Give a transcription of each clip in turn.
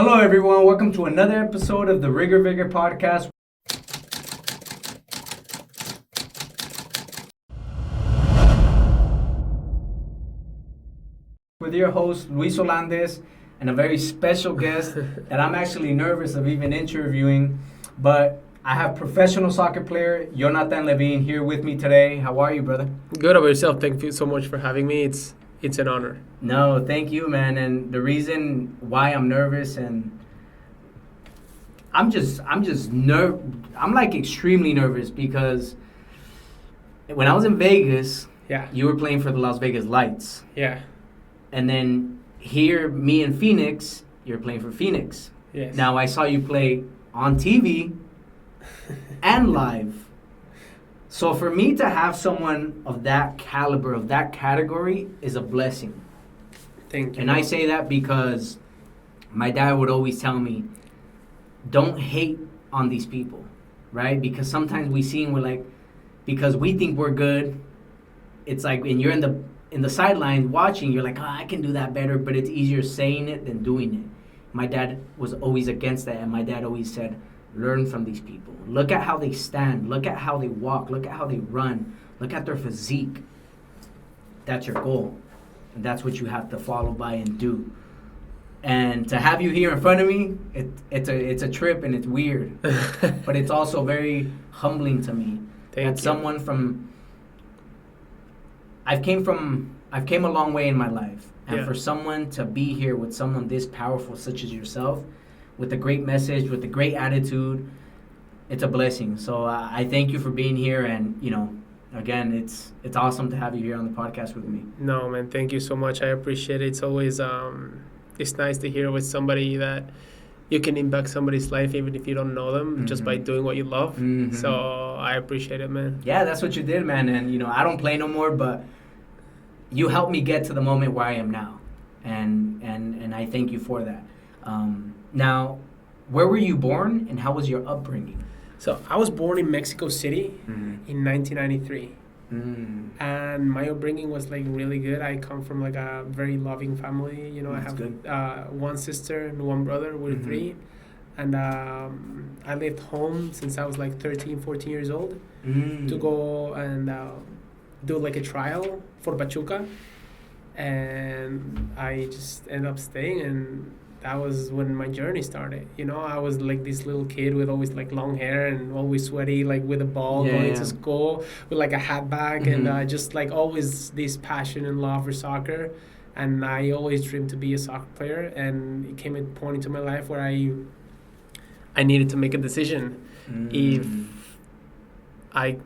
Hello, everyone. Welcome to another episode of the Rigor Vigor podcast. With your host, Luis Olandez, and a very special guest that I'm actually nervous of even interviewing. But I have professional soccer player Levin here with me today. How are you, brother? Good about yourself. Thank you so much for having me. It's an honor. No, thank you, man. And the reason why I'm nervous and I'm like extremely nervous because when I was in Vegas, you were playing for the Las Vegas Lights. Yeah. And then here, me in Phoenix, you're playing for Phoenix. Yes. Now I saw you play on TV and live. So for me to have someone of that caliber, of that category, is a blessing. Thank you. And I say that because my dad would always tell me, don't hate on these people, right? Because sometimes we see and we're like, because we think we're good, it's like, and you're in the sidelines watching, you're like, I can do that better, but it's easier saying it than doing it. My dad was always against that, and my dad always said, learn from these people. Look at how they stand. Look at how they walk. Look at how they run. Look at their physique. That's your goal. And that's what you have to follow by and do. And to have you here in front of me, it's a trip and it's weird. But it's also very humbling to me. Thank you. Someone from... I've came a long way in my life. And for someone to be here with someone this powerful such as yourself, with a great message, with a great attitude, it's a blessing. So I thank you for being here, and again, it's awesome to have you here on the podcast with me. No, man, thank you so much. I appreciate it. It's always it's nice to hear with somebody that you can impact somebody's life even if you don't know them, just by doing what you love. Mm-hmm. So I appreciate it, man. Yeah, that's what you did, man. And I don't play no more, but you helped me get to the moment where I am now, and I thank you for that. Now, where were you born and how was your upbringing? So I was born in Mexico City in 1993. And my upbringing was like really good. I come from like a very loving family. I have one sister and one brother. We're three. And I lived home since I was like 13, 14 years old to go and do like a trial for Pachuca. And I just ended up staying, and that was when my journey started. I was like this little kid with always like long hair and always sweaty, like with a ball going to school with like a hat bag, and just like always this passion and love for soccer. And I always dreamed to be a soccer player, and it came a point into my life where I needed to make a decision if I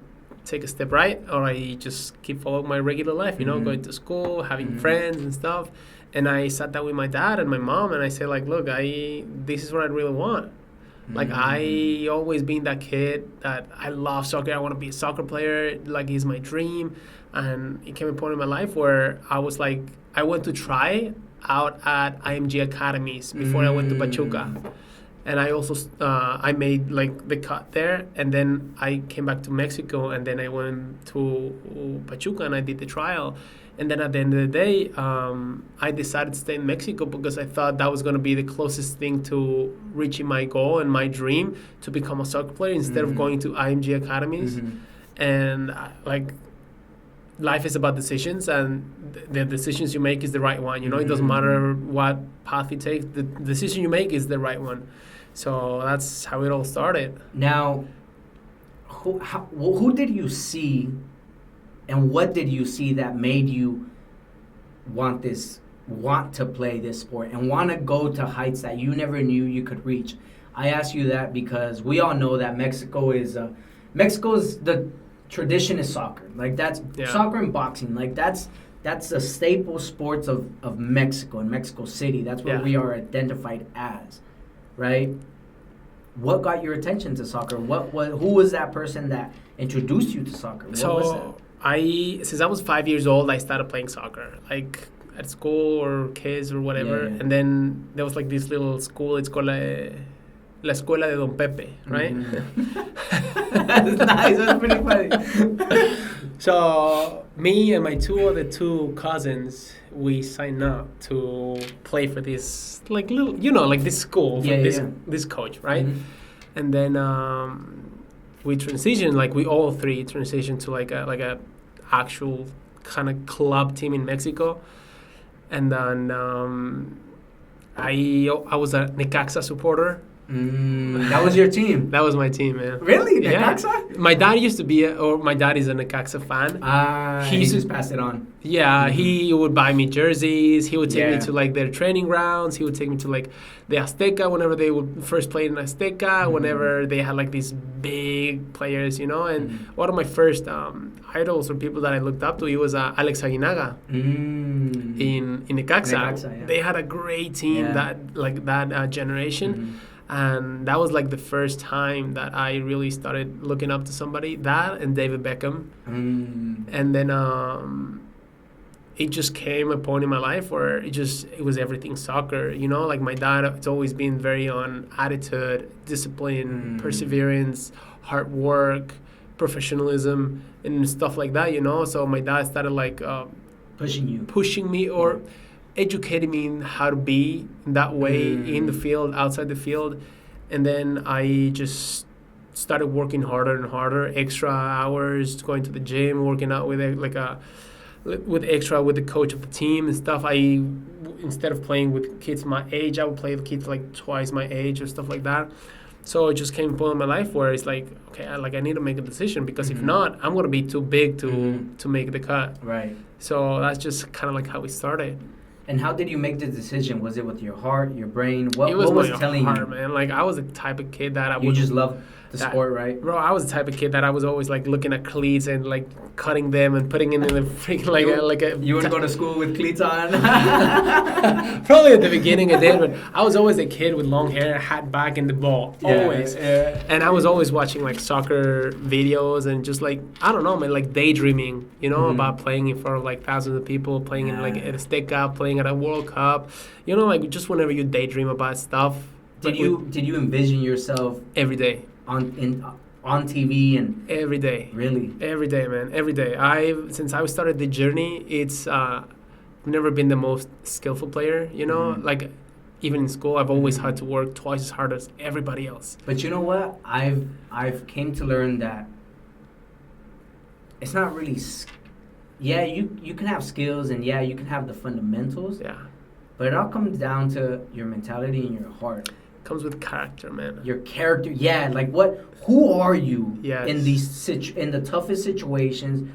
take a step right or I just keep following my regular life, going to school, having friends and stuff. And I sat down with my dad and my mom, and I said, like, look, this is what I really want. Like, I always been that kid that I love soccer. I want to be a soccer player. Like, it's my dream. And it came a point in my life where I was like, I went to try out at IMG academies before I went to Pachuca. And I also, I made like the cut there, and then I came back to Mexico, and then I went to Pachuca and I did the trial. And then at the end of the day, I decided to stay in Mexico because I thought that was going to be the closest thing to reaching my goal and my dream to become a soccer player instead of going to IMG academies. And like, life is about decisions, and the decisions you make is the right one. It doesn't matter what path you take. The decision you make is the right one. So that's how it all started. Now, who did you see, and what did you see that made you want to play this sport and want to go to heights that you never knew you could reach? I ask you that because we all know that Mexico's the tradition is soccer. Like, that's soccer and boxing. Like, that's the staple sports of Mexico and Mexico City. That's what we are identified as. Right? What got your attention to soccer? Who was that person that introduced you to soccer? What was that? Since I was 5 years old, I started playing soccer, like at school or kids or whatever. And then there was like this little school. It's called La Escuela de Don Pepe, right? That's nice. That's pretty funny. So me and my two cousins, we signed up to play for this like little, like this school for this coach, right? Mm-hmm. And then we transitioned, like we all three transitioned to like a actual kind of club team in Mexico, and then I was a Necaxa supporter. That was your team? That was my team, man. Really? Necaxa? Yeah. My dad used to be, my dad is a Necaxa fan. He used to pass it on. Yeah, he would buy me jerseys. He would take me to like their training grounds. He would take me to like the Azteca whenever they would first play in Azteca, whenever they had like these big players, And one of my first idols or people that I looked up to, he was Alex Aguinaga in Necaxa. Yeah. They had a great team that generation. And that was like the first time that I really started looking up to somebody. That and David Beckham. And then it just came a point in my life where it was everything soccer. Like my dad, it's always been very on attitude, discipline, perseverance, hard work, professionalism, and stuff like that. So my dad started like pushing me, or educated me in how to be that way in the field, outside the field. And then I just started working harder and harder, extra hours, going to the gym, working out with the coach of the team and stuff. Instead of playing with kids my age, I would play with kids like twice my age or stuff like that. So it just came a point in my life where it's like, okay, I need to make a decision, because if not, I'm going to be too big to make the cut. Right. So that's just kind of like how we started. And how did you make the decision? Was it with your heart, your brain? What was telling heart, you? Man. Like I was the type of kid that You just loved the sport, right? Bro, I was the type of kid that I was always like looking at cleats and like cutting them and putting it in the freaking You would go to school with cleats on? Probably at the beginning I did, but I was always a kid with long hair, hat back, and the ball. Always. Yeah. And I was always watching like soccer videos and just like, I don't know, man, like daydreaming, about playing in front of like thousands of people, playing in like at a Azteca, playing at a World Cup. Like just whenever you daydream about stuff. Did you envision yourself every day on TV and every day? Really? Every day, man. Every day. Since I started the journey, it's I've never been the most skillful player. Like even in school, I've always had to work twice as hard as everybody else. But you know what? I've came to learn that it's not really. You can have skills and you can have the fundamentals. Yeah. But it all comes down to your mentality and your heart. Comes with character, man. Your character, like who are you in in the toughest situations?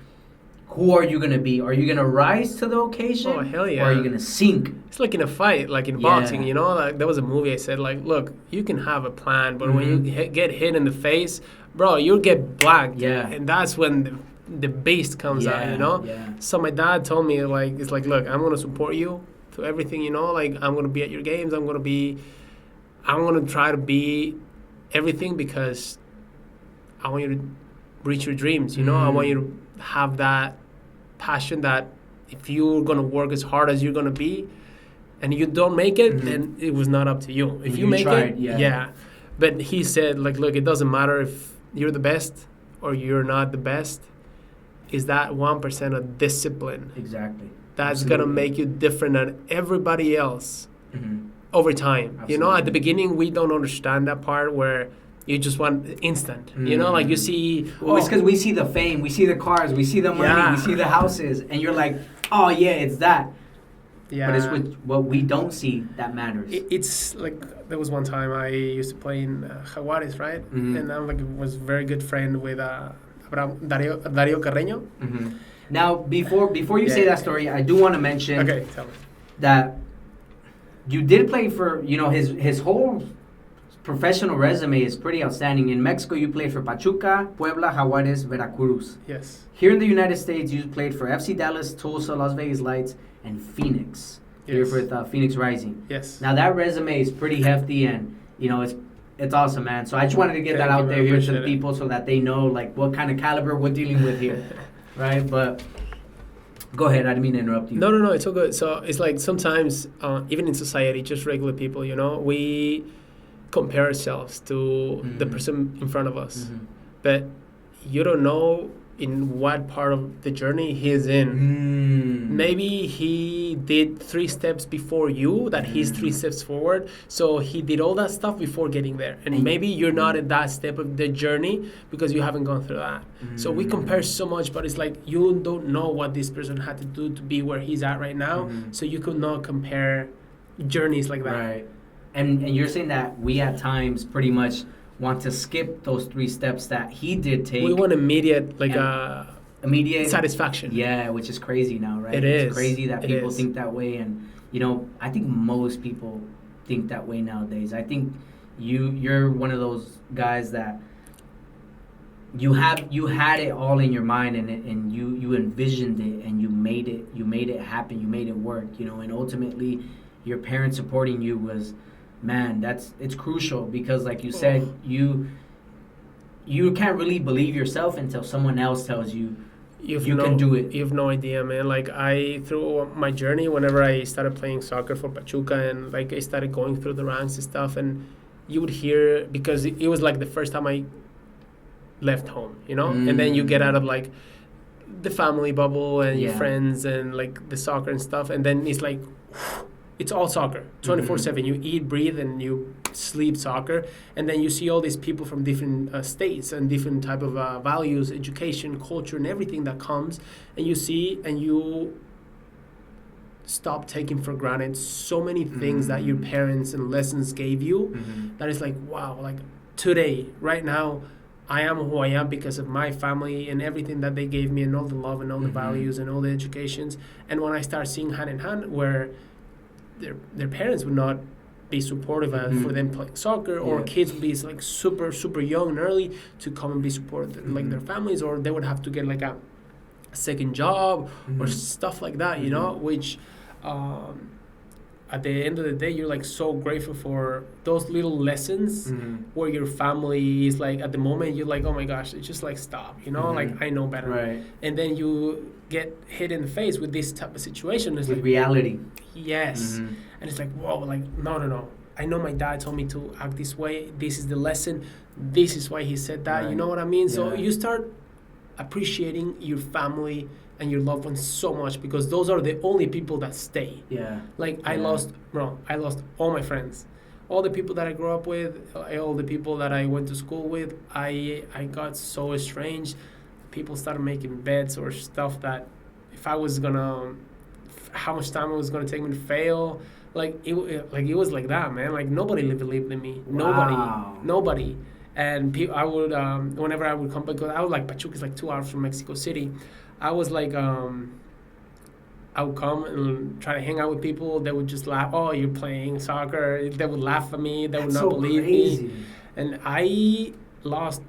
Who are you gonna be? Are you gonna rise to the occasion? Oh, hell yeah. Or are you gonna sink? It's like in a fight, like in boxing, like there was a movie I said, like, look, you can have a plan, but when you get hit in the face, bro, you'll get blanked. Yeah. And that's when the beast comes out, Yeah. So my dad told me, like, it's like, look, I'm gonna support you to everything, like I'm gonna be at your games, I'm gonna try to be everything, because I want you to reach your dreams, I want you to have that passion that if you're going to work as hard as you're going to be and you don't make it, then it was not up to you. If you make tried, it, But he said, like, look, it doesn't matter if you're the best or you're not the best. Is that 1% of discipline. Exactly. That's going to make you different than everybody else over time. Absolutely. At the beginning, we don't understand that part where you just want instant, like you see... Well, it's because we see the fame, we see the cars, we see the money, we see the houses, and you're like, oh, yeah, it's that. Yeah. But it's with what we don't see that matters. It's like, there was one time I used to play in Jaguares, right? And I was a very good friend with Dario Carreño. Now, before you say that story, I do want to mention tell me. That you did play for, his whole professional resume is pretty outstanding. In Mexico, you played for Pachuca, Puebla, Jaguares, Veracruz. Yes. Here in the United States, you played for FC Dallas, Tulsa, Las Vegas Lights, and Phoenix. Here with Phoenix Rising. Yes. Now that resume is pretty hefty, and it's awesome, man. So I just wanted to get that out there here to the people so that they know like what kind of caliber we're dealing with here, right? But go ahead. I didn't mean to interrupt you. No, it's all good. So it's like sometimes even in society, just regular people, compare ourselves to the person in front of us, but you don't know in what part of the journey he's in. Maybe he did 3 steps before you, that he's 3 steps forward, so he did all that stuff before getting there, and maybe you're not at that step of the journey because you haven't gone through that. So we compare so much, but it's like you don't know what this person had to do to be where he's at right now, so you could not compare journeys like that. Right. And you're saying that we at times pretty much want to skip those 3 steps that he did take. We want immediate satisfaction. Yeah, which is crazy now, right? It's crazy that people think that way, and I think most people think that way nowadays. I think you're one of those guys that you had it all in your mind, and you envisioned it, and you made it happen, you made it work, and ultimately your parents supporting you was, man, it's crucial, because like you said, you can't really believe yourself until someone else tells you you can do it. You have no idea, man. Like, through my journey, whenever I started playing soccer for Pachuca, and like I started going through the ranks and stuff, and you would hear, because it was like the first time I left home, and then you get out of like the family bubble and your friends and like the soccer and stuff, and then it's like it's all soccer 24/7. You eat, breathe, and you sleep soccer, and then you see all these people from different states and different type of values, education, culture, and everything that comes, and you see, and you stop taking for granted so many things that your parents and lessons gave you, that is like, wow, like today, right now, I am who I am because of my family and everything that they gave me, and all the love and all the values and all the educations. And when I start seeing hand in hand where their parents would not be supportive for them playing soccer, or kids would be like super, super young and early to come and be supported, like their families, or they would have to get like a second job or stuff like that, which at the end of the day, you're like so grateful for those little lessons where your family is like, at the moment, you're like, oh my gosh, it's just like, stop, like, I know better. Right. And then you get hit in the face with this type of situation. It's with like reality. Yes. And it's like, whoa, like, no. I know my dad told me to act this way. This is the lesson. This is why he said that. Right. You know what I mean? Yeah. So you start appreciating your family and your loved ones so much, because those are the only people that stay. Yeah. Like, I lost all my friends. All the people that I grew up with, all the people that I went to school with, I got so estranged. People started making bets or stuff that if I was gonna, how much time it was gonna take me to fail. Like it was like that, man. Like nobody believed in me. Wow. Nobody. And I would, whenever I would come back, I would like, Pachuca is like 2 hours from Mexico City. I was like, I would come and try to hang out with people. They would just laugh. Oh, you're playing soccer. They would laugh at me. They would not believe me. And I lost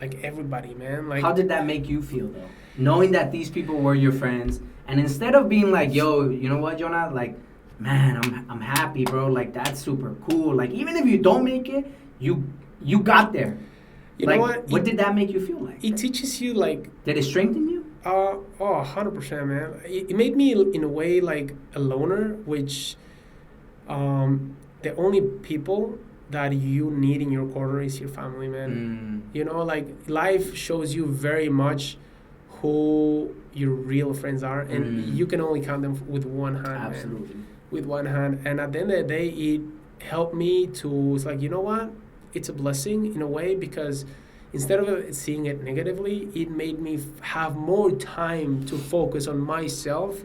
like everybody, man. Like, how did that make you feel though? Knowing that these people were your friends, and instead of being like, yo, you know what, Jonah? Like, man, I'm happy, bro. Like, that's super cool. Like, even if you don't make it, you got there. You like, know what? What did that make you feel like? It teaches you, like... Did it strengthen you? 100%, man. It made me, in a way, like a loner, which the only people that you need in your corner is your family, man. You know, like, life shows you very much who your real friends are, and you can only count them with one hand. Absolutely. Man. With one hand. And at the end of the day, it helped me to, it's like, you know what? It's a blessing in a way, because instead of seeing it negatively, it made me have more time to focus on myself,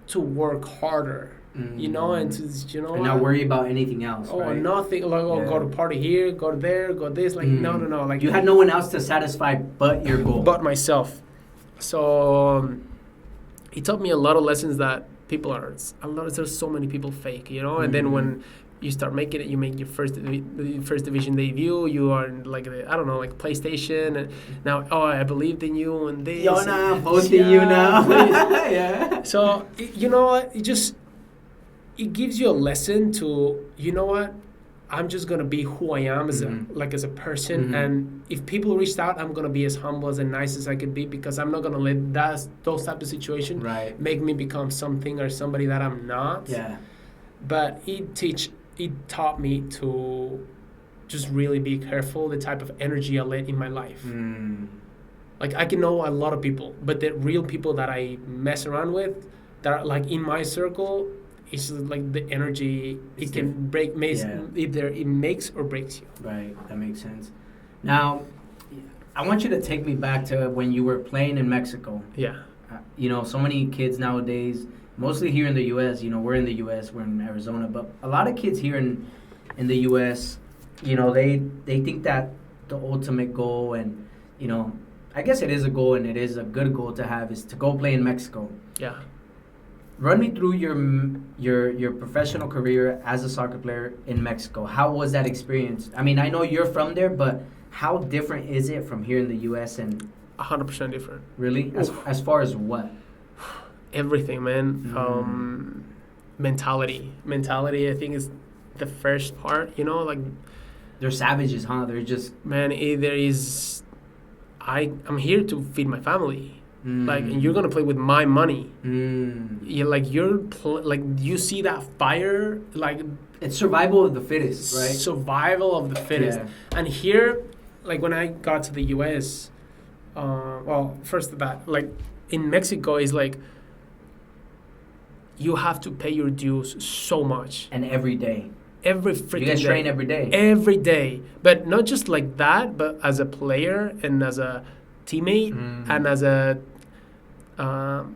to work harder, you know, and to, you know, and not worry about anything else. Oh, right? Nothing like, go to party here, go there, go this. Like, no. Like, you had no one else to satisfy but your goal. But myself. So it taught me a lot of lessons that people there's so many people fake, you know, and then when you start making it, you make your first division debut, you are in like like PlayStation, and now, I believed in you and this. Yona, posting you now. Yeah. So, you know what, it gives you a lesson to, you know what, I'm just gonna be who I am as a person, and if people reached out, I'm gonna be as humble and nice as I could be, because I'm not gonna let those type of situations make me become something or somebody that I'm not. Yeah. But it taught me to just really be careful the type of energy I let in my life. Like I can know a lot of people, but the real people that I mess around with, that are like in my circle, it's like the energy it can break. Either it makes or breaks you. Right, that makes sense. Now, I want you to take me back to when you were playing in Mexico. Yeah. So many kids nowadays, mostly here in the U.S., we're in the U.S., we're in Arizona, but a lot of kids here in the U.S., they think that the ultimate goal, and, I guess it is a goal and it is a good goal to have, is to go play in Mexico. Yeah. Run me through your professional career as a soccer player in Mexico. How was that experience? I mean, I know you're from there, but how different is it from here in the U.S. and 100% different. Really? As far as what? Everything, man. Mentality, I think, is the first part. Like they're savages, huh? They're just I'm here to feed my family. Like, and you're gonna play with my money. You see that fire, like it's survival of the fittest, right? Survival of the fittest. Yeah. And here, like when I got to the U.S., first of that, like in Mexico, is like you have to pay your dues so much. And every day. Every freaking day. You guys train every day. Every day. But not just like that, but as a player and as a teammate and as a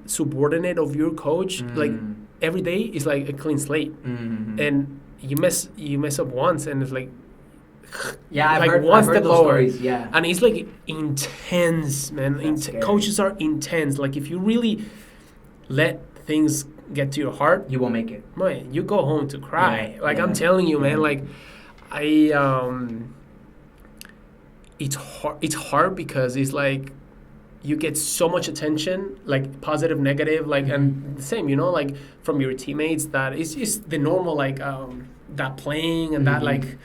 subordinate of your coach, like every day is like a clean slate. And you mess up once and it's like, yeah, I've heard those stories. Yeah, and it's like intense, man. Coaches are intense. Like if you really let things get to your heart, you won't make it. Man, you go home to cry. I'm telling you, man. Like it's hard because it's like you get so much attention, like positive, negative, like and the same, like from your teammates. That it's just the normal, like that playing and that like.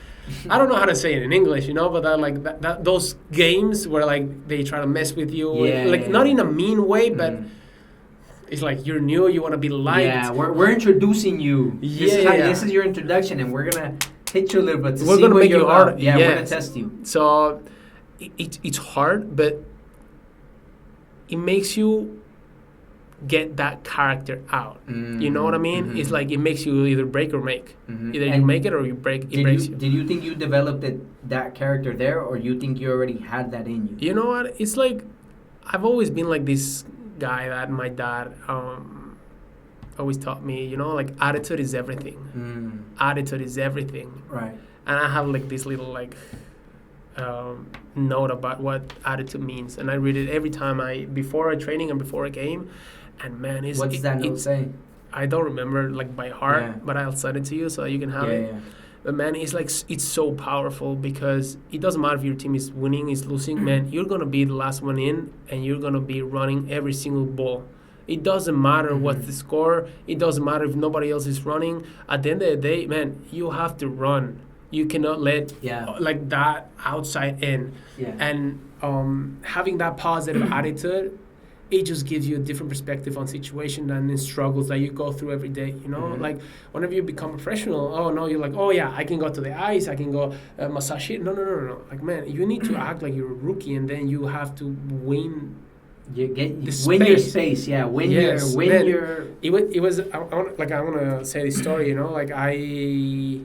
I don't know how to say it in English, but that those games where like they try to mess with you, not in a mean way, but it's like you're new, you want to be liked. Yeah, we're introducing you. This is your introduction, and we're gonna hit you a little bit to see where you're hard. Yeah, we're gonna test you. So it's hard, but it makes you get that character out. You know what I mean? It's like it makes you either break or make. Either you make it or you break. It breaks you. Did you think you developed that character there, or you think you already had that in you? You know what? It's like I've always been like this guy that my dad always taught me. Like attitude is everything. Attitude is everything. Right. And I have like this little like note about what attitude means, and I read it every time before a training and before a game. And man, what's that note say? I don't remember like by heart, but I'll send it to you so you can have it. Yeah. But man, it's so powerful because it doesn't matter if your team is winning, is losing. Man, you're gonna be the last one in, and you're gonna be running every single ball. It doesn't matter what's the score. It doesn't matter if nobody else is running. At the end of the day, man, you have to run. You cannot let like that outside in. Yeah. And having that positive attitude, it just gives you a different perspective on situation and the struggles that you go through every day, Like, whenever you become a professional, you're like, I can go to the ice, I can go massage it. No. Like, man, you need to act like you're a rookie, and then you have to win. Win your space, yeah. Win your. It was. I want to say this story, Like I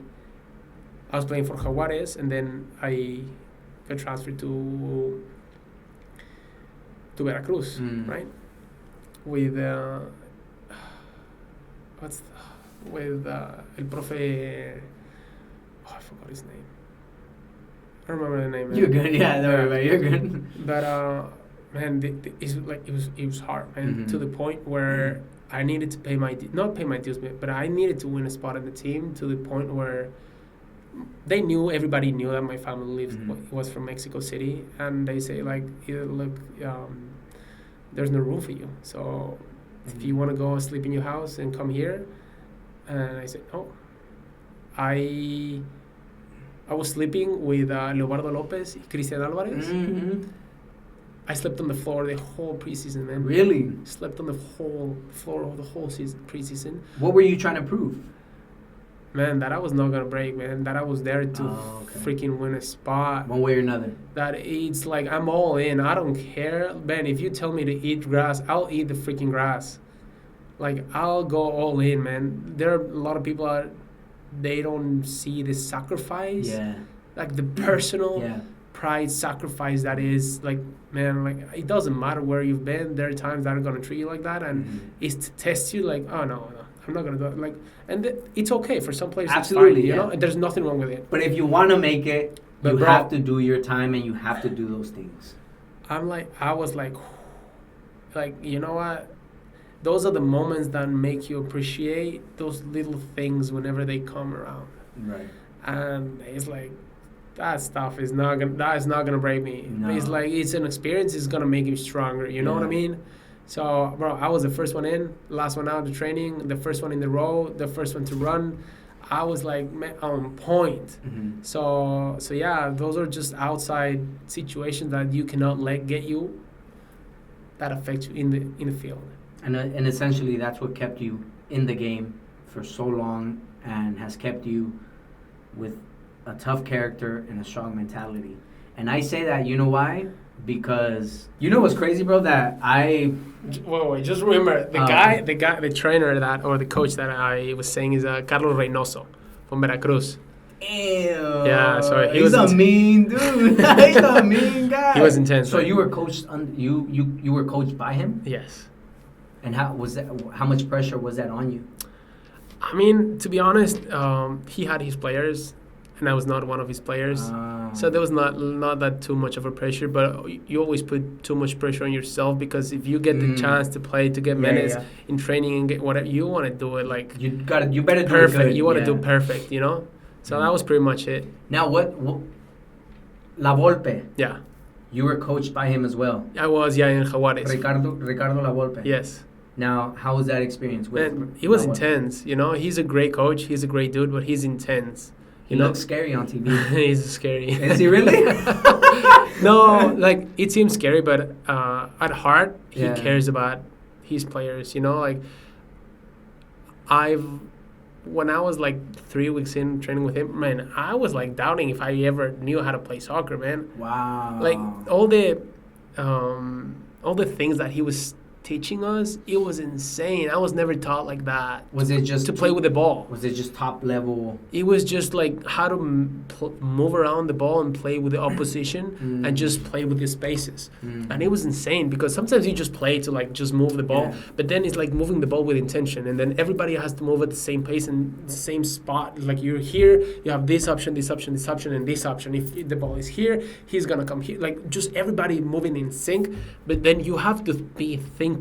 was playing for Jaguares, and then I got transferred to Veracruz, right? With el profe. I forgot his name. I don't remember the name. You're good, yeah. Don't worry about it. You're good. But man, it was hard, man. To the point where I needed to not pay my dues, but I needed to win a spot in the team. To the point where everybody knew that my family was from Mexico City, and they say like, look, there's no room for you. So if you want to go sleep in your house and come here, and I said no. I was sleeping with Leobardo Lopez, Cristian Alvarez. I slept on the floor the whole preseason, man. Really? Slept on the whole floor of the whole preseason. What were you trying to prove? Man, that I was not gonna break, man. That I was there to freaking win a spot. One way or another. That it's like I'm all in. I don't care, man. If you tell me to eat grass, I'll eat the freaking grass. Like I'll go all in, man. There are a lot of people out. They don't see the sacrifice. Yeah. Like the personal pride sacrifice that is like, man. Like it doesn't matter where you've been. There are times that are gonna treat you like that, and it's to test you. Like, oh no. I'm not gonna do it. Like, and it's okay for some players. Absolutely, it's fine, you know. And there's nothing wrong with it. But if you want to make it, you have to do your time and you have to do those things. I was like, you know what? Those are the moments that make you appreciate those little things whenever they come around. Right. And it's like that stuff is not gonna break me. No. It's like it's an experience. It's gonna make you stronger. You know what I mean? So, bro, I was the first one in, last one out of the training, the first one in the row, the first one to run. I was like, man, on point. Mm-hmm. So yeah, those are just outside situations that you cannot let get you. That affect you in the field. And essentially, that's what kept you in the game for so long and has kept you with a tough character and a strong mentality. And I say that, you know why? Because you know what's crazy, bro? That wait, just remember the trainer or the coach that I was saying is Carlos Reynoso from Veracruz. Ew. Yeah, so he's a mean dude. He's a mean guy. He was intense. So you were coached you were coached by him? Yes. And how much pressure was that on you? I mean, to be honest, he had his players. And I was not one of his players, so there was not that too much of a pressure. But you always put too much pressure on yourself because if you get the chance to play, to get minutes in training and get whatever you want to do it, like you better do perfect. It good. You want to do perfect, you know. So that was pretty much it. Now what La Volpe? Yeah. You were coached by him as well. I was, in Jaguares. Ricardo La Volpe. Yes. Now, how was that experience? Man, he was intense. You know, he's a great coach. He's a great dude, but he's intense. He looks scary on TV. He's scary. Is he really? No, like it seems scary, but at heart he cares about his players. You know, like when I was like 3 weeks in training with him, man, I was like doubting if I ever knew how to play soccer, man. Wow. Like all the things that he was teaching us, it was insane. I was never taught like that. Was it just to play with the ball? Was it just top level? It was just like how to move around the ball and play with the opposition and just play with the spaces. And it was insane because sometimes you just play to like just move the ball, but then it's like moving the ball with intention, and then everybody has to move at the same pace and the same spot. Like you're here, you have this option, this option, this option, and this option. If the ball is here, he's gonna come here. Like just everybody moving in sync, but then you have to be thinking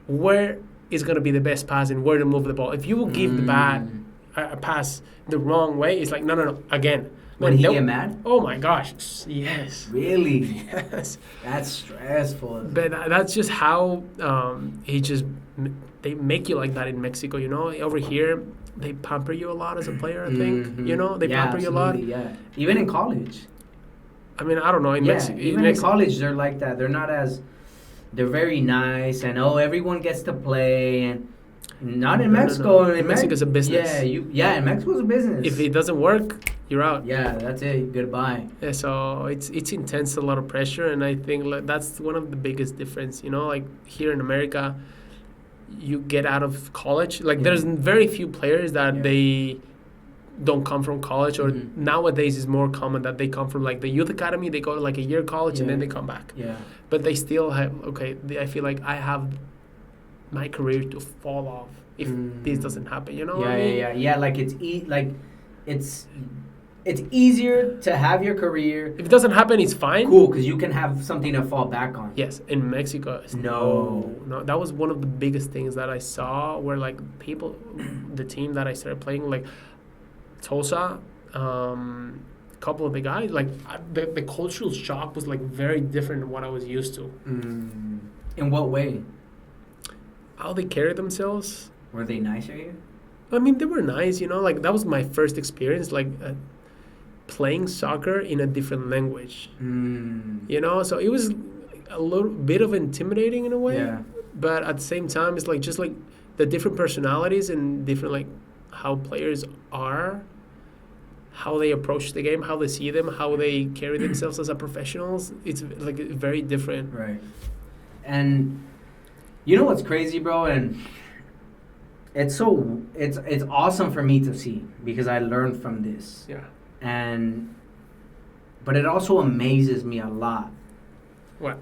where is going to be the best pass and where to move the ball. If you will give the a pass the wrong way, it's like, no, again. Would he get mad? Oh, my gosh. Yes. Really? Yes. That's stressful. But that's just how they make you like that in Mexico, you know? Over here, they pamper you a lot as a player, I think. You know? They pamper you a lot. Yeah. Even in college. I mean, I don't know. In Mexico, even in college, they're like that. They're not as... They're very nice, and everyone gets to play, and not in Mexico. No. In Mexico's a business. In Mexico's a business. If it doesn't work, you're out. Yeah, that's it. Goodbye. Yeah, so it's intense, a lot of pressure, and I think like that's one of the biggest difference. You know, like here in America, you get out of college. Like there's very few players that they don't come from college, or nowadays is more common that they come from like the youth academy. They go to like a year college and then they come back. Yeah. But they still have I feel like I have my career to fall off if this doesn't happen. You know what I mean? Yeah. Like it's easier to have your career. If it doesn't happen, it's fine. Cool, because you can have something to fall back on. Yes, in Mexico. No. That was one of the biggest things that I saw where like people, the team that I started playing, like Tulsa, couple of the guys, like the cultural shock was like very different than what I was used to. In what way? How they carry themselves. Were they nicer here? I mean, they were nice, you know, like that was my first experience, like playing soccer in a different language. You know, so it was a little bit of intimidating in a way. Yeah. But at the same time, it's like just like the different personalities and different like how players are, how they approach the game, how they see them, how they carry themselves as a professionals. It's like very different. Right. And you know what's crazy, bro? And it's awesome for me to see because I learned from this. Yeah. But it also amazes me a lot. What?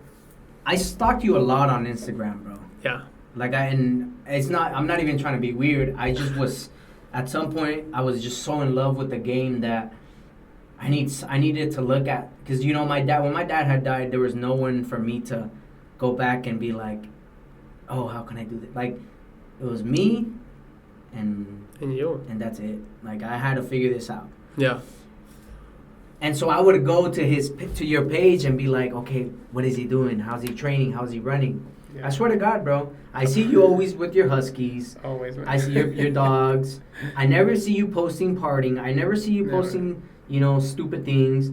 I stalked you a lot on Instagram, bro. Yeah. Like I'm not even trying to be weird. I just was, at some point, I was just so in love with the game that I needed to look at, because when my dad had died, there was no one for me to go back and be like, oh, how can I do this? Like, it was me and you, and that's it. Like, I had to figure this out. Yeah. And so I would go to your page and be like, okay, what is he doing? How's he training? How's he running? Yeah. I swear to God, bro. I see you always with your huskies. Always, man. I see your dogs. I never see you posting partying. I never see you posting, stupid things.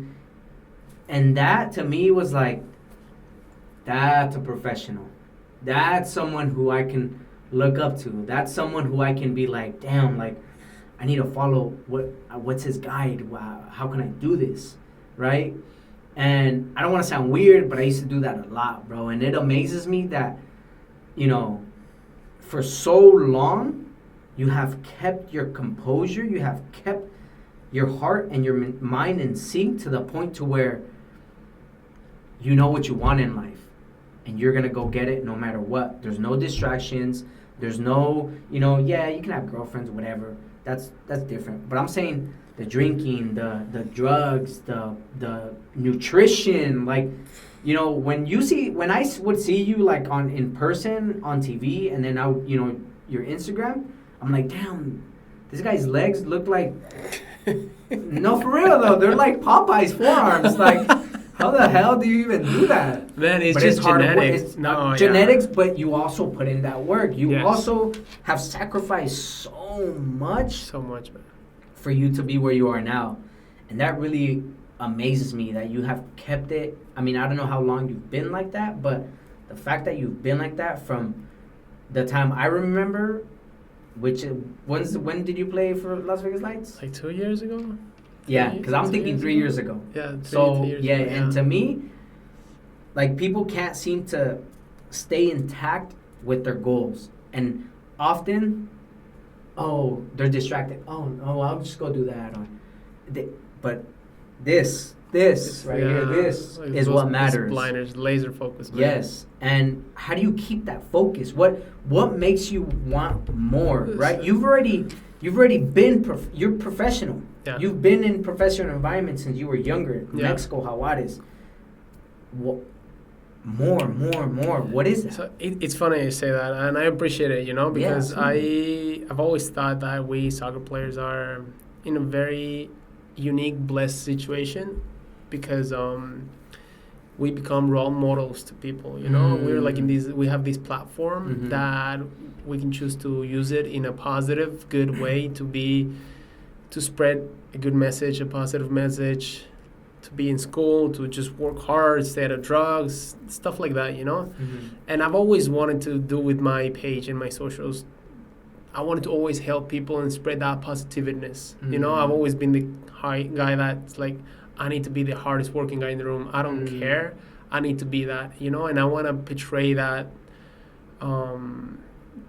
And that, to me, was like, that's a professional. That's someone who I can look up to. That's someone who I can be like, damn, like, I need to follow what's his guide. Wow, how can I do this, right? And I don't want to sound weird, but I used to do that a lot, bro. And it amazes me that, for so long, you have kept your composure. You have kept your heart and your mind in sync to the point to where you know what you want in life. And you're going to go get it no matter what. There's no distractions. There's no, yeah, you can have girlfriends, whatever. That's different. But I'm saying the drinking, the drugs, the nutrition, like, when I would see you like in person on TV, and then your Instagram, I'm like, damn, this guy's legs look like, no, for real though, they're like Popeye's forearms. Like, how the hell do you even do that? Man, it's just genetics. Genetics, but you also put in that work. You Yes. also have sacrificed so much, man, for you to be where you are now. And that really amazes me that you have kept it. I mean, I don't know how long you've been like that, but the fact that you've been like that from the time I remember, when did you play for Las Vegas Lights? Like 2 years ago? Yeah, because I'm thinking 3 years ago. Yeah, so, years yeah, ago, and to me, like, people can't seem to stay intact with their goals. And often, they're distracted. I'll just go do that. But this right here, this like is what matters. Blinders, laser focus. Man. Yes. And how do you keep that focus? What makes you want more, right? You've already been, you're professional. Yeah. You've been in professional environments since you were younger. Yeah. Mexico, Juarez. More. What is that? So it's funny you say that, and I appreciate it, because I've always thought that we soccer players are in a very unique, blessed situation, because we become role models to people. We're like we have this platform that we can choose to use it in a positive, good way to spread a good message, a positive message, to be in school, to just work hard, stay out of drugs, stuff like that, And I've always wanted to do with my page and my socials, I wanted to always help people and spread that positiveness. I've always been the guy that's like, I need to be the hardest working guy in the room. I don't care. I need to be that, and I want to portray that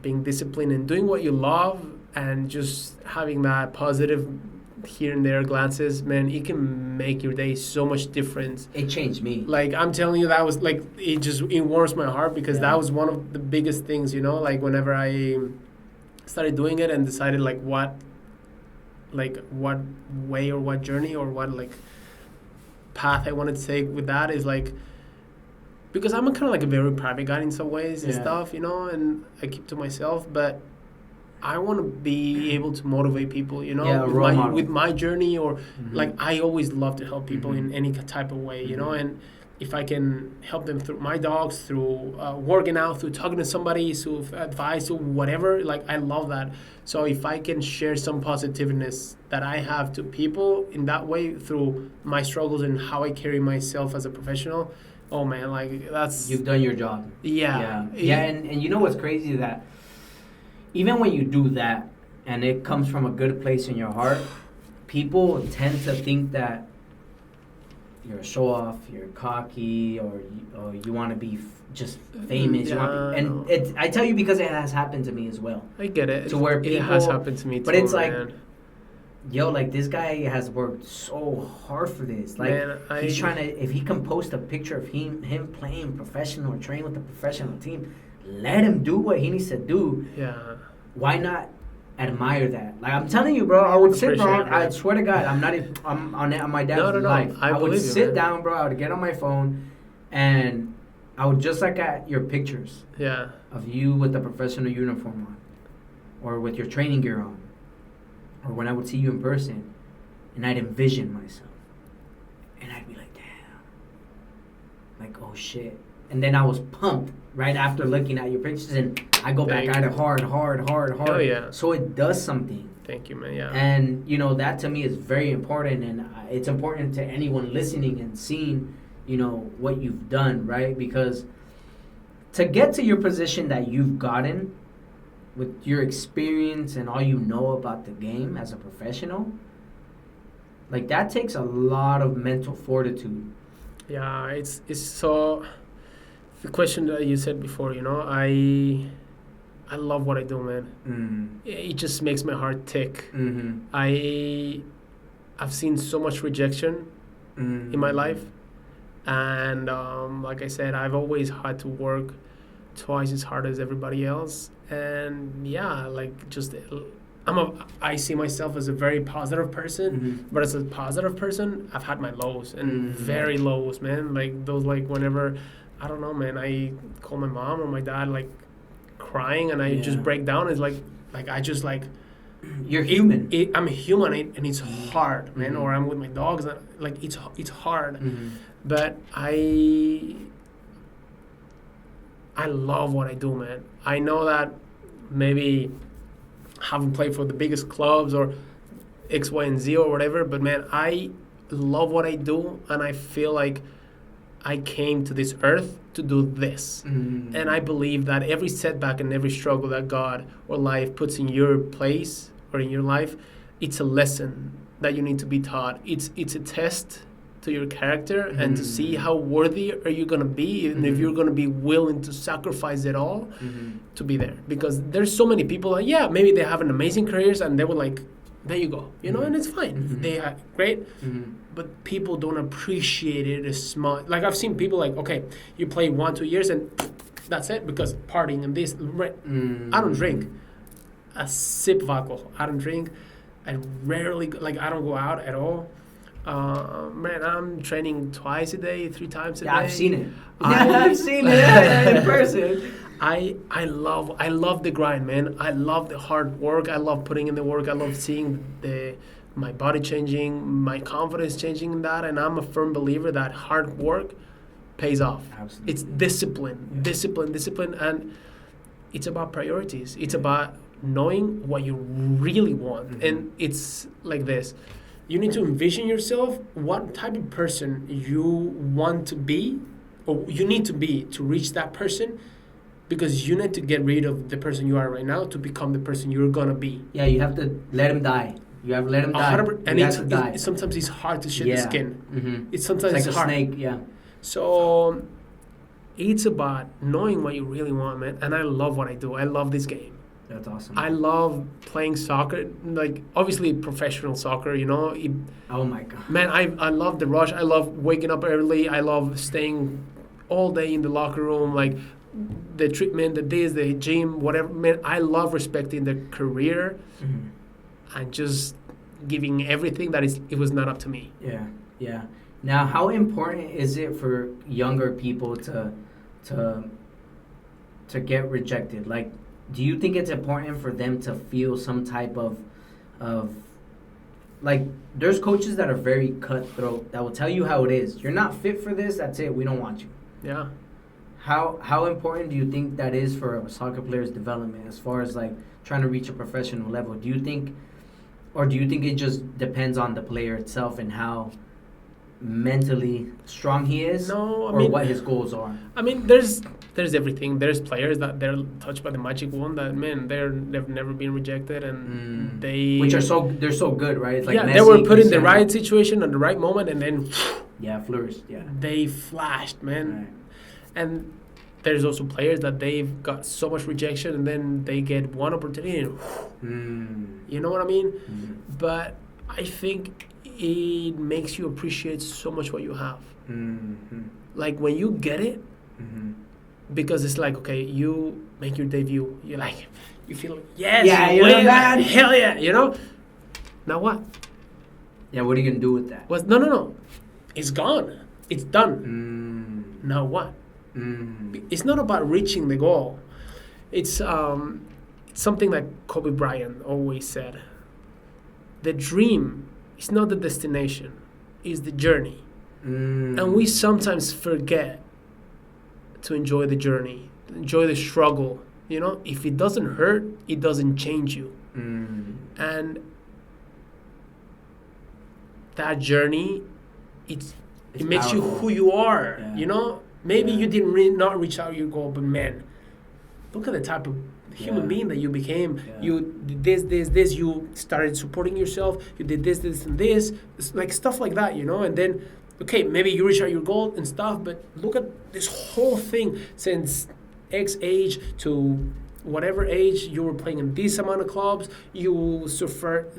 being disciplined and doing what you love and just having that positive here and there glances, man, it can make your day so much different. It changed me. Like, I'm telling you, that was like, it warms my heart, because that was one of the biggest things, like whenever I started doing it and decided like what way or what journey or what like path I wanted to take with that, is like, because I'm kind of like a very private guy in some ways and stuff, and I keep to myself, but I want to be able to motivate people, with my journey, or like, I always love to help people in any type of way, and if I can help them through my dogs, through working out, through talking to somebody, through advice or whatever, like, I love that. So if I can share some positiveness that I have to people in that way through my struggles and how I carry myself as a professional, oh man, like, that's... You've done your job. Yeah. And you know what's crazy, that even when you do that, and it comes from a good place in your heart, people tend to think that you're a show off, you're cocky, or you want to be just famous. I tell you because it has happened to me as well. I get it. To where people, it has happened to me too. But it's man. like, yo, like this guy has worked so hard for this. Like Man, he's trying to. If he can post a picture of him playing professional or training with a professional team, let him do what he needs to do. Yeah. Why not admire that? Like I'm telling you, bro, I would sit down. I swear to God, I'm on my dad's life. I would sit down, bro. I would get on my phone, and I would just look at your pictures. Yeah. Of you with the professional uniform on, or with your training gear on, or when I would see you in person, and I'd envision myself, and I'd be like, damn, like oh shit, and then I was pumped right after looking at your pictures, and I go back at it hard. Oh yeah. So it does something. Thank you, man. Yeah. And you know that to me is very important, and it's important to anyone listening and seeing, you know, what you've done, right? Because to get to your position that you've gotten with your experience and all you know about the game as a professional, like that takes a lot of mental fortitude. Yeah, it's so. The question that you said before, you know, I love what I do, man. Mm-hmm. It just makes my heart tick. Mm-hmm. I've seen so much rejection in my life, and like I said, I've always had to work twice as hard as everybody else. And yeah, like just I see myself as a very positive person, but as a positive person, I've had my lows and very lows, man. Like those, like whenever, I don't know, man, I call my mom or my dad like crying, and I just break down. It's like I just like. You're human. I'm a human, and it's hard, man. Or I'm with my dogs, and like it's hard, but I love what I do, man. I know that maybe haven't played for the biggest clubs or X, Y, and Z or whatever, but man, I love what I do, and I feel like I came to this earth to do this. And I believe that every setback and every struggle that God or life puts in your place or in your life, it's a lesson that you need to be taught. It's a test to your character and to see how worthy are you going to be, and if you're going to be willing to sacrifice it all to be there. Because there's so many people that, yeah, maybe they have an amazing careers and they were like, there you go, you know, and it's fine. They are great, but people don't appreciate it as much. Like I've seen people like, okay, you play 1-2 years and that's it, because partying and this. I don't drink. A sip of alcohol. I don't drink. I rarely, like I don't go out at all. Man, I'm training twice a day, 3 times a day. I've seen it. I've seen it in person. I love the grind, man. I love the hard work. I love putting in the work. I love seeing my body changing, my confidence changing in that, and I'm a firm believer that hard work pays off. Absolutely. It's discipline, and it's about priorities. It's about knowing what you really want, and it's like this. You need to envision yourself what type of person you want to be, or you need to be to reach that person, because you need to get rid of the person you are right now to become the person you're going to be. Yeah, you have to let him die. You have to let him die. And sometimes it's hard to shed the skin. It's sometimes like it's a hard. snake, yeah. So it's about knowing what you really want, man. And I love what I do. I love this game. That's awesome. I love playing soccer, like obviously professional soccer, you know. Oh my God. Man, I love the rush. I love waking up early. I love staying all day in the locker room, like the treatment, the gym, whatever. Man, I love respecting the career and just giving everything that it was not up to me. Yeah. Now, how important is it for younger people to get rejected? Like, do you think it's important for them to feel some type of like, there's coaches that are very cutthroat that will tell you how it is. You're not fit for this. That's it. We don't want you. Yeah. How important do you think that is for a soccer player's development as far as like trying to reach a professional level? Do you think it just depends on the player itself and how mentally strong he is, No, I or mean, what his goals are. I mean, there's everything. There's players that they're touched by the magic wand. That man, they've never been rejected, and they're so good, right? It's like yeah, Messi, they were put in the Cristiano. right situation at the right moment, and then flourished. Yeah, they flashed, man. right. And there's also players that they've got so much rejection, and then they get one opportunity, and you know what I mean? But I think it makes you appreciate so much what you have. Like when you get it, because it's like, okay, you make your debut, you're like, you feel like, yes, Yeah, you you're win, mad. hell yeah, you know. Now what? Yeah, what are you gonna do with that? No, it's gone, it's done. Now what? It's not about reaching the goal. It's something that Kobe Bryant always said. The dream is not the destination, it's the journey. And we sometimes forget to enjoy the journey, enjoy the struggle. You know, if it doesn't hurt, it doesn't change you. And that journey, it makes powerful. you who you are. Yeah. You know, maybe you didn't not reach out your goal, but man, look at the type of human being that you became. You did this. You started supporting yourself. You did this, and this. It's like stuff like that, you know. And then, okay, maybe you reach out your goal and stuff, but look at this whole thing since X age to whatever age you were playing in this amount of clubs. You surpassed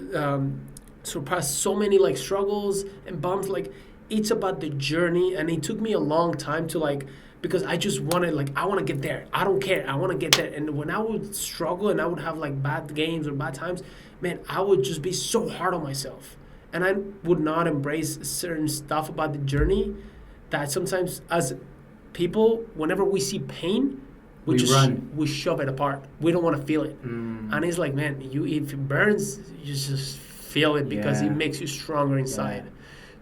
so many like struggles and bumps. Like, it's about the journey, and it took me a long time to like, because I just wanted, like, I want to get there. I don't care. I want to get there. And when I would struggle and I would have like bad games or bad times, man, I would just be so hard on myself. And I would not embrace certain stuff about the journey that sometimes as people, whenever we see pain, we shove it apart. We don't want to feel it. And it's like, man, if it burns, you just feel it because it makes you stronger inside. Yeah.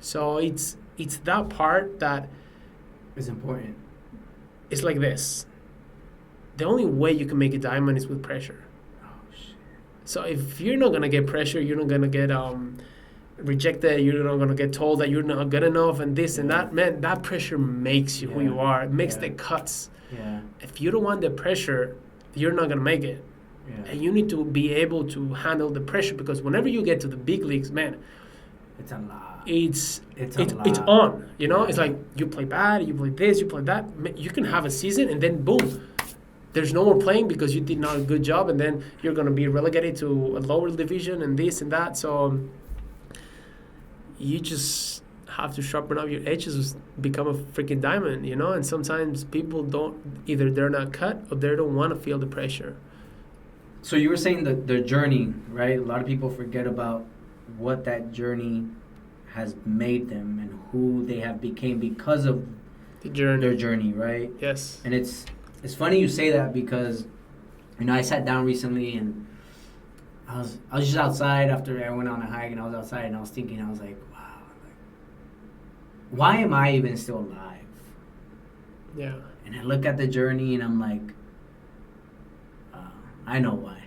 So it's that part that is important. It's like this. The only way you can make a diamond is with pressure. Oh, shit. So if you're not going to get pressure, you're not going to get rejected, you're not going to get told that you're not good enough and this and that. Man, that pressure makes you who you are. It makes the cuts. Yeah. If you don't want the pressure, you're not going to make it. Yeah. And you need to be able to handle the pressure, because whenever you get to the big leagues, man, it's a lot. It's on, you know. It's like you play bad, you play this, you play that. You can have a season and then boom, there's no more playing because you did not a good job, and then you're going to be relegated to a lower division and this and that. So you just have to sharpen up your edges, become a freaking diamond, you know. And sometimes people don't, either they're not cut or they don't want to feel the pressure. So you were saying that the journey, right? A lot of people forget about what that journey has made them and who they have became because of their journey, right? Yes. And it's funny you say that, because, you know, I sat down recently and I was just outside after I went on a hike, and I was outside and I was thinking, I was like, wow, why am I even still alive? Yeah. And I look at the journey and I'm like, I know why.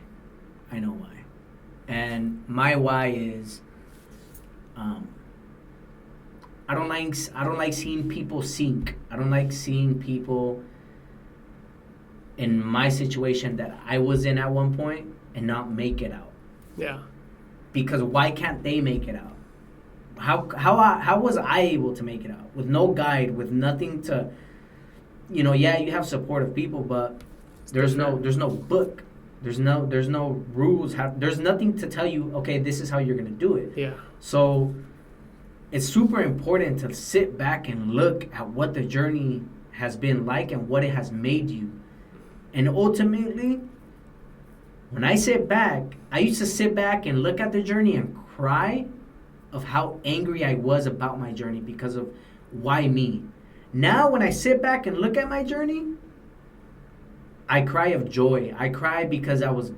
And my why is, I don't like seeing people sink. I don't like seeing people in my situation that I was in at one point and not make it out. Yeah. Because why can't they make it out? How was I able to make it out with no guide, with nothing to, you know? Yeah, you have supportive people, but there's no book. There's no rules. There's nothing to tell you, okay, this is how you're going to do it. Yeah. So it's super important to sit back and look at what the journey has been like and what it has made you. And ultimately, when I sit back, I used to sit back and look at the journey and cry of how angry I was about my journey because of why me. Now, when I sit back and look at my journey, I cry of joy. I cry because I was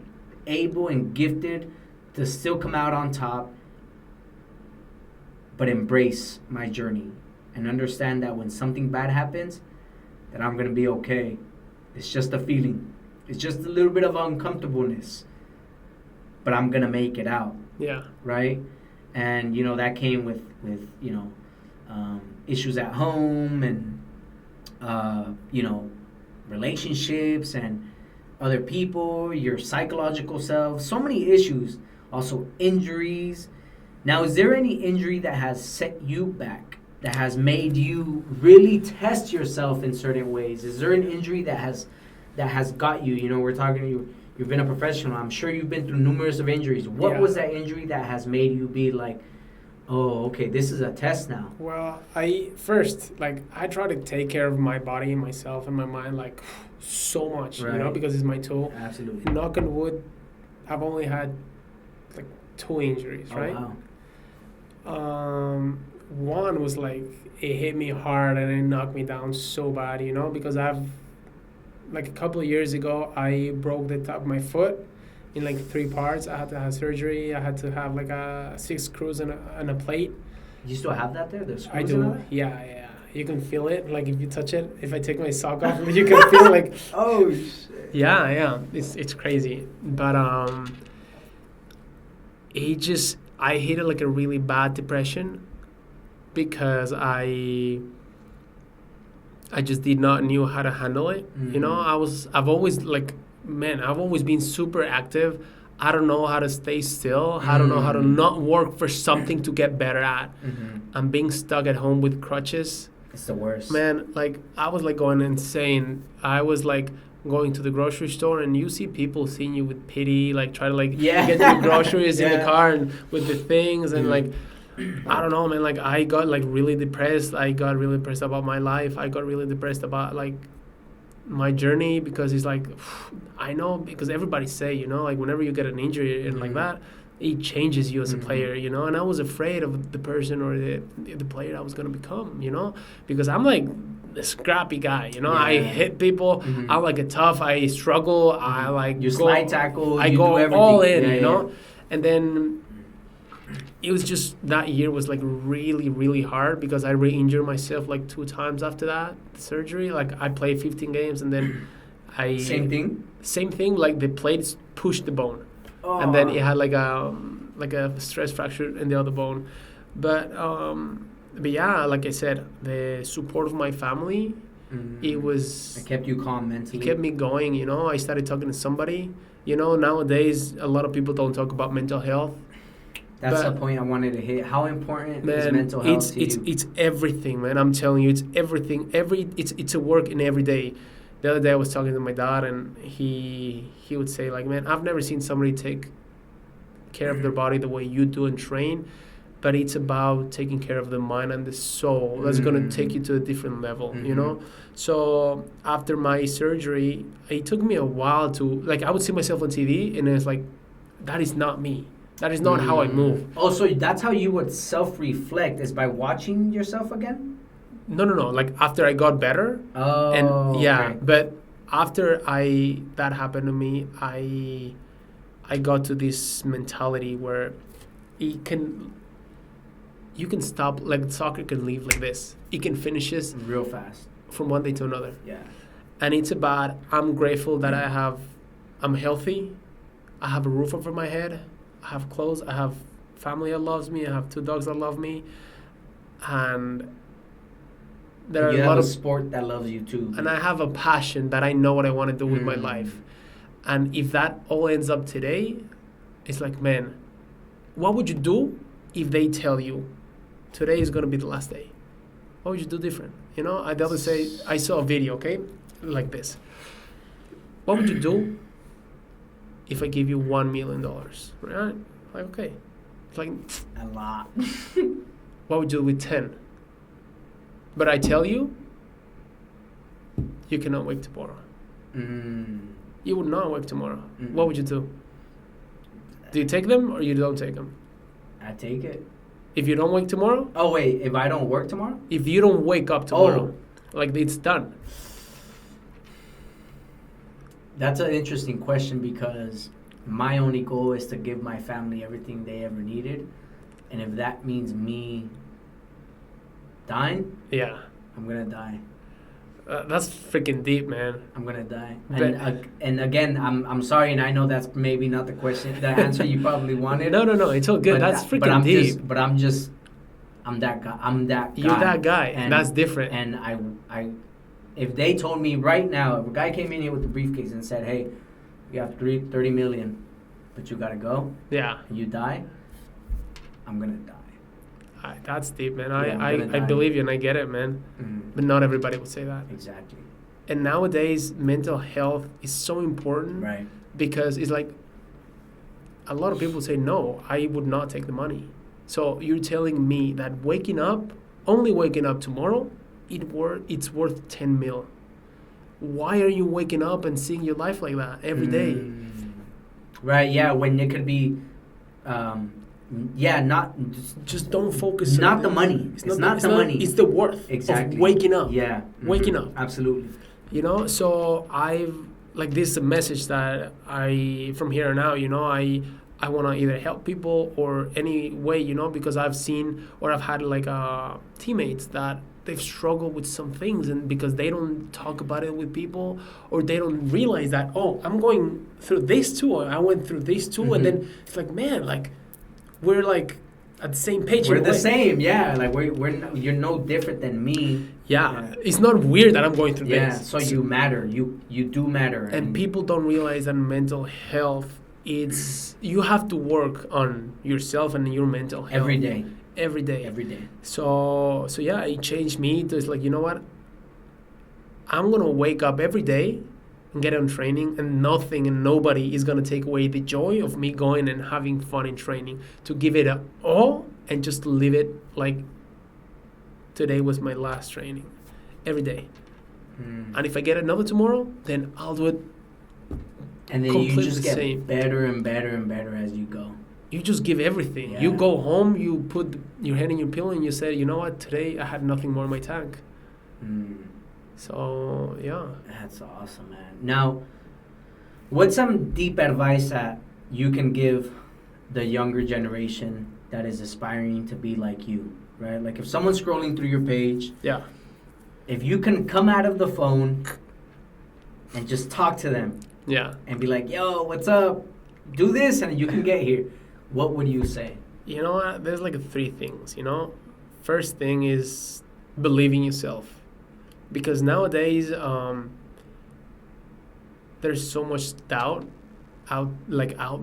able and gifted to still come out on top, but embrace my journey and understand that when something bad happens, that I'm going to be okay. It's just a feeling. It's just a little bit of uncomfortableness, but I'm going to make it out. Yeah. Right? And, you know, that came with you know, issues at home and relationships and other people, your psychological self, so many issues. Also injuries. Now, is there any injury that has set you back, that has made you really test yourself in certain ways? Is there an injury that has got you? We're talking to you. You've been a professional. I'm sure you've been through numerous of injuries. What was that injury that has made you be like, oh, okay, this is a test now? Well, I try to take care of my body and myself and my mind like so much, right. Because it's my tool. Absolutely. Knock on wood, I've only had like 2 injuries, right? Wow. One was like it hit me hard and it knocked me down so bad, because I've like a couple of years ago I broke the top of my foot in like 3 parts. I had to have surgery. I had to have like 6 screws and a plate. You still have that there? The screws? I do. Yeah. You can feel it. Like if you touch it, if I take my sock off, you can feel like. Oh shit. Yeah. It's crazy, but I hit like a really bad depression because I just did not knew how to handle it. Mm-hmm. I've always been super active. I don't know how to stay still. I don't know how to not work for something to get better at. Mm-hmm. I'm being stuck at home with crutches. It's the worst. Man, like I was like going insane. I was like going to the grocery store and you see people seeing you with pity, like try to like get the groceries in the car and with the things and like I don't know, man. Like I got like really depressed. I got really depressed about my life. I got really depressed about like my journey because it's like I know because everybody say like whenever you get an injury and like that, it changes you as a player, and I was afraid of the person or the player I was gonna become, because I'm like a scrappy guy, I hit people, I'm like a tough, I struggle, I like you slide tackle, I go all in, and then it was just that year was like really, really hard because I re-injured myself like 2 times after that surgery. Like I played 15 games and then Same thing. Like the plates pushed the bone, and then it had like a stress fracture in the other bone. But yeah, like I said, the support of my family, it kept you calm mentally. It kept me going. I started talking to somebody. Nowadays a lot of people don't talk about mental health. That's the point I wanted to hit. How important is mental health to you? It's everything, man. I'm telling you, it's everything. It's a work in every day. The other day I was talking to my dad, and he would say, like, man, I've never seen somebody take care of their body the way you do and train, but it's about taking care of the mind and the soul. That's going to take you to a different level, So after my surgery, it took me a while to, like, I would see myself on TV, and it's like, that is not me. That is not how I move. Oh, so that's how you would self-reflect, is by watching yourself again? No. Like after I got better. Oh, and okay. But after that happened to me, I got to this mentality where you can stop, like soccer can leave like this. It can finish this real fast from one day to another. Yeah. And it's about, I'm grateful that I'm healthy. I have a roof over my head. I have clothes. I have family that loves me. I have 2 dogs that love me. And there are a lot of sport that loves you too. And I have a passion that I know what I want to do with my life. And if that all ends up today, it's like, man, what would you do if they tell you today is going to be the last day? What would you do different? The other say, I saw a video, okay, like this. What would you do if I give you $1 million? Right? Like, okay. It's like a lot. What would you do with 10? But I tell you, you cannot wake tomorrow. You would not wake tomorrow. What would you do? Do you take them or you don't take them? I take it. If you don't wake tomorrow? Oh, wait. If I don't work tomorrow? If you don't wake up tomorrow, like it's done. That's an interesting question because my only goal is to give my family everything they ever needed. And if that means me dying, I'm going to die. That's freaking deep, man. I'm going to die. And again, I'm sorry, and I know that's maybe not the answer you probably wanted. No, it's all good. That's freaking deep. I'm I'm that guy. I'm that guy. You're that guy. And that's different. And if they told me right now, if a guy came in here with the briefcase and said, "Hey, you have 30 million, but you gotta go," yeah, and you die, I'm gonna die. That's deep, man. Yeah, I believe you and I get it, man. Mm-hmm. But not everybody would say that. Exactly. And nowadays, mental health is so important, Right. because it's like a lot of people say, no, I would not take the money. So you're telling me that only waking up tomorrow, it's worth 10 mil. Why are you waking up and seeing your life like that every day? Right, yeah, when it could be, not... Just don't focus not on the money. It's not the money. It's the worth exactly. of waking up. Yeah. Waking up. Absolutely. You know, so this is a message that from here on out, you know, I want to either help people or any way, you know, because I've seen or I've had like teammates that they've struggled with some things, and because they don't talk about it with people, or they don't realize that, oh, I'm going through this too, or I went through this too, and then it's like, man, like we're like at the same page. We're the same, yeah. Like you're no different than me. Yeah, it's not weird that I'm going through this. Yeah, so you matter. You do matter. And people don't realize that mental health, you have to work on yourself and your mental health every day. Every day. Every day. So yeah, it changed me to, it's like, you know what? I'm gonna wake up every day and get on training, and nothing and nobody is gonna take away the joy of me going and having fun in training. To give it all and just live it like today was my last training, every day. And if I get another tomorrow, then I'll do it. And then you just get better and better and better as you go. You just give everything. Yeah. You go home, you put your head in your pillow, and you say, you know what, today I had nothing more in my tank. So, yeah. That's awesome, man. Now, what's some deep advice that you can give the younger generation that is aspiring to be like you, right? Like if someone's scrolling through your page, yeah, if you can come out of the phone and just talk to them, yeah, and be like, yo, what's up? Do this and you can get here. What would you say? You know what? There's like 3 things, you know? First thing is believe in yourself. Because nowadays, there's so much doubt out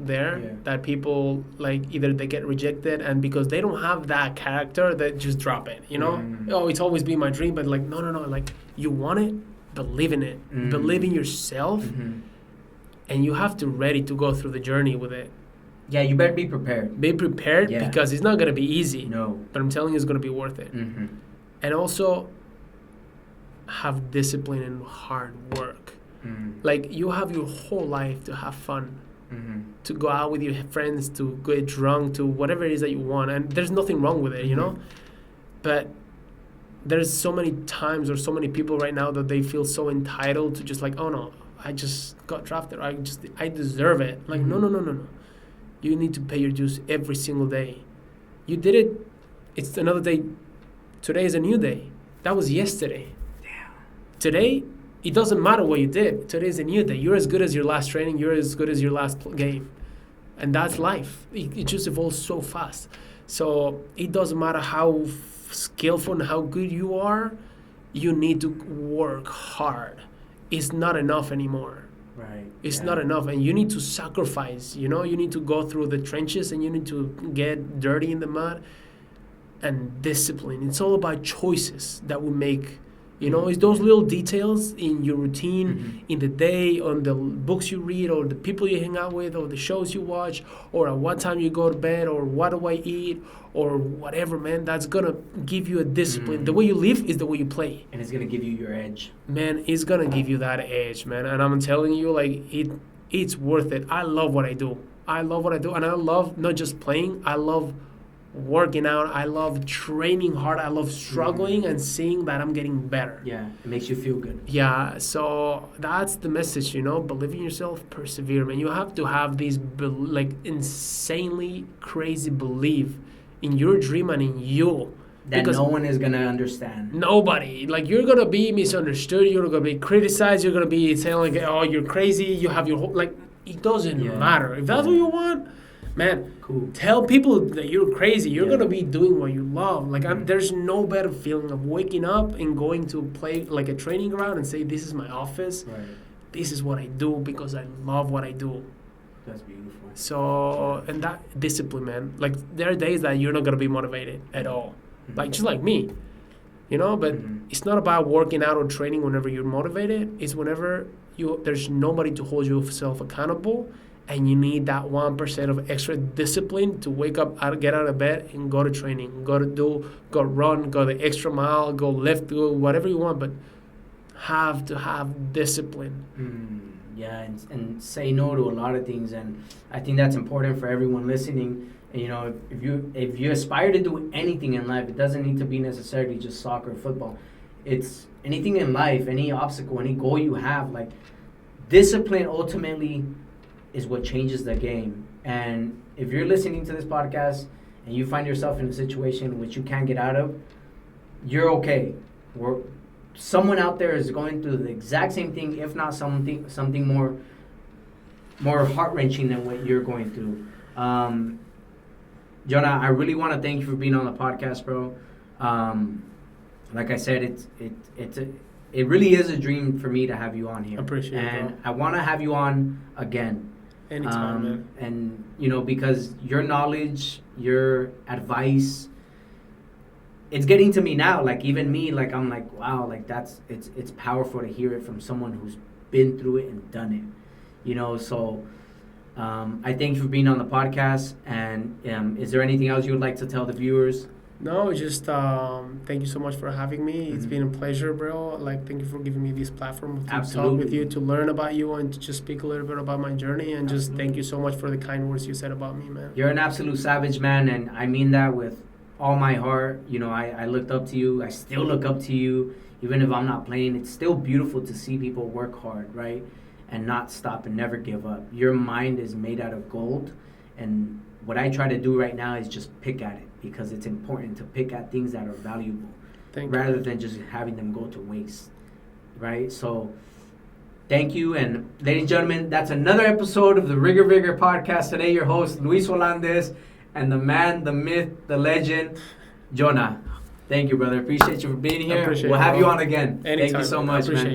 there that people, like, either they get rejected, and because they don't have that character, they just drop it, you know? Oh, it's always been my dream, but like, no. Like, you want it, believe in it. Believe in yourself. And you have to ready to go through the journey with it. Yeah, you better be prepared. Be prepared, because it's not going to be easy. No. But I'm telling you, it's going to be worth it. And also, have discipline and hard work. Like, you have your whole life to have fun. To go out with your friends, to get drunk, to whatever it is that you want. And there's nothing wrong with it, you know? But there's so many times or so many people right now that they feel so entitled to just like, oh no, I just got drafted. I deserve it. Like, no. You need to pay your dues every single day. You did it. It's another day. Today is a new day. That was yesterday. Damn. Today, it doesn't matter what you did. Today is a new day. You're as good as your last training. You're as good as your last game. And that's life. It just evolves so fast. So it doesn't matter how skillful and how good you are. You need to work hard. It's not enough anymore. Right. It's not enough, and you need to sacrifice, you know? You need to go through the trenches, and you need to get dirty in the mud, and discipline. It's all about choices that we make, you know? It's those little details in your routine, in the day, on the books you read, or the people you hang out with, or the shows you watch, or at what time you go to bed, or what do I eat, or whatever, man. That's gonna give you a discipline. The way you live is the way you play. And it's gonna give you your edge. Man, it's gonna give you that edge, man. And I'm telling you, like, it's worth it. I love what I do. And I love not just playing. I love working out. I love training hard. I love struggling and seeing that I'm getting better. Yeah, it makes you feel good. Yeah, so that's the message, you know. Believe in yourself, persevere, man. You have to have these like insanely crazy belief in your dream and in you. That no one is going to understand. Nobody. Like, you're going to be misunderstood. You're going to be criticized. You're going to be saying, like, oh, you're crazy. You have your whole... Like, it doesn't matter. If that's what you want, man, Cool. tell people that you're crazy. You're Yeah. gonna be doing what you love. Like Mhm. there's no better feeling of waking up and going to play like a training ground and say, "This is my office. Right. This is what I do because I love what I do." That's beautiful. So and that discipline, man. Like there are days that you're not gonna be motivated at all. Mhm. Like just like me, you know. But Mhm. it's not about working out or training whenever you're motivated. It's whenever there's nobody to hold yourself accountable, and you need that 1% of extra discipline to wake up, get out of bed, and go to training, go run, go the extra mile, go lift, go whatever you want, but have to have discipline. Yeah, and say no to a lot of things, and I think that's important for everyone listening. And, you know, if you aspire to do anything in life, it doesn't need to be necessarily just soccer or football. It's anything in life, any obstacle, any goal you have. Like discipline ultimately is what changes the game. And if you're listening to this podcast and you find yourself in a situation in which you can't get out of, you're okay. Someone out there is going through the exact same thing, if not something more heart-wrenching than what you're going through. Jonah, I really want to thank you for being on the podcast, bro. Like I said, it really is a dream for me to have you on here. Appreciate it, and bro. I want to have you on again. Anytime, man. And you know, because your knowledge, your advice, it's getting to me now. Like even me, like I'm like, wow, like it's powerful to hear it from someone who's been through it and done it. You know, so I thank you for being on the podcast. And is there anything else you would like to tell the viewers? No, just thank you so much for having me. It's Mhm. been a pleasure, bro. Like, thank you for giving me this platform to talk Absolutely. with you, to learn about you, and to just speak a little bit about my journey. And just Absolutely. thank you so much for the kind words you said about me, man. You're an absolute savage, man, and I mean that with all my heart. You know, I looked up to you. I still look up to you. Even if I'm not playing, it's still beautiful to see people work hard, right? And not stop and never give up. Your mind is made out of gold. And what I try to do right now is just pick at it, because it's important to pick at things that are valuable Thank you. rather than just having them go to waste, right? So thank you. And ladies and gentlemen, that's another episode of the Rigor Vigor podcast. Today, your host, Luis Olandez, and the man, the myth, the legend, Jonah. Thank you, brother. Appreciate you for being here. Appreciate We'll it, have bro. you on again. Thank Anytime, you so man. I much, appreciate man. you.